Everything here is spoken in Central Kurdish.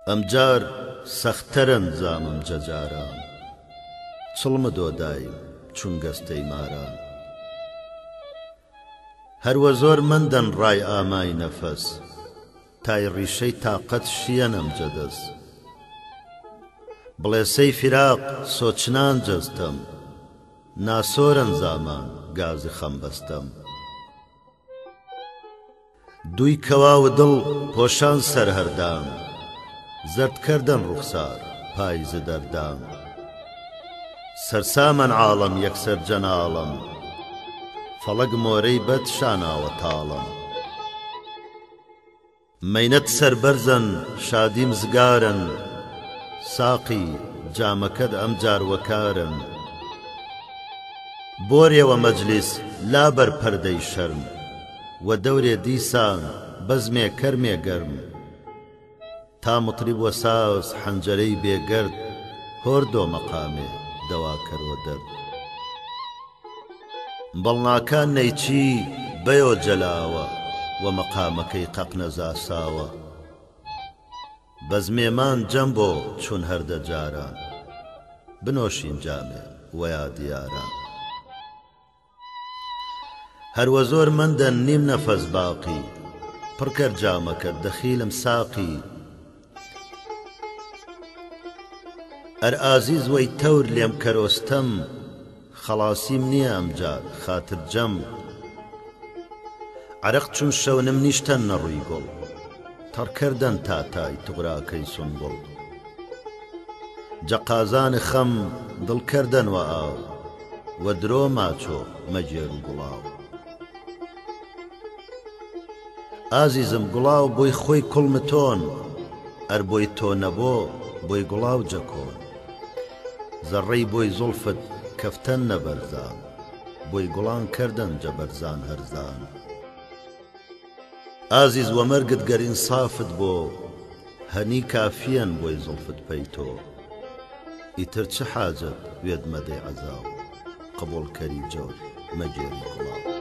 ئەمجار سەختتەرن زامم جەجاران، چڵمە دۆدایم چون گەستەی ماران. هەروە زۆر مندەن ڕای ئامای نەفەس، تای ڕیشەی تاقەت شیەنەم جەدەس. بڵێسەی فیراق سۆچنان جەستەم، ناسۆرن زامان گازی خەم بەستەم. دووی کەواو دڵ پۆشان سەرهەردام، زەردکەردن ڕوخسار پاییز دەردام. سەرسامەن عاڵەم یەکسەر جەناڵم، فەڵەک مۆرەی بەد شاناوە تاڵم. مەینەت سەربەرزن شادیم زگارن، ساقی جامەکەت ئەمجار وەکارن. بۆرێوە مەجلیس لابەر پەردەی شەرم، وە دەورێ دیسان بەزمێ کەرمێ گەرم. تا مطریب وە ساز حەنجەرەی بێگەرد، هۆردۆ مەقامێ دەواکەرۆ دەرد. بەڵناکان نەیچی بەیۆ جەلاوە، وە مەقامەکەی قەق نەزاساوە. بەزمێمان جەم بۆ چون هەردە جاران، بنۆشین جامێ وەیا دیاران. هەروە زۆر مندەن نیم نەفەس باقی، پڕ کرد جامەکەت دەخیلم ساقی. ئەر ئازیز وەی تەور لێم کەرۆستەم، خەڵاسیم نییە ئەمجار خاتر جەم. عەرەق چون شەونم نیشتەن نەڕووی گوڵ، تەڕکەردەن تاتای توغراکەی سونبوڵ. جەقازانی خەم دڵکەردەن وە ئاو، وە درۆ ماچۆ مەجێر و گوڵاو. ئازیزم گوڵاو بۆی خۆی کوڵمتۆن، ئەر بۆی تۆ نەبۆ بۆی گوڵاو جەکۆن. زەڕەی بۆی زوڵفت کەفتەن نەبەرزان، بۆی گوڵان کردن جەبەرزان هەرزان. ئازیز وە مەرگت گەر ئینسافت بۆ، هەنی کافیەن بۆی زوڵفت پەیتۆ. ئیتر چ حاجەت وێت مەدەی عەزاو، قبوڵ کەری جۆر مەجێری گوڵاو.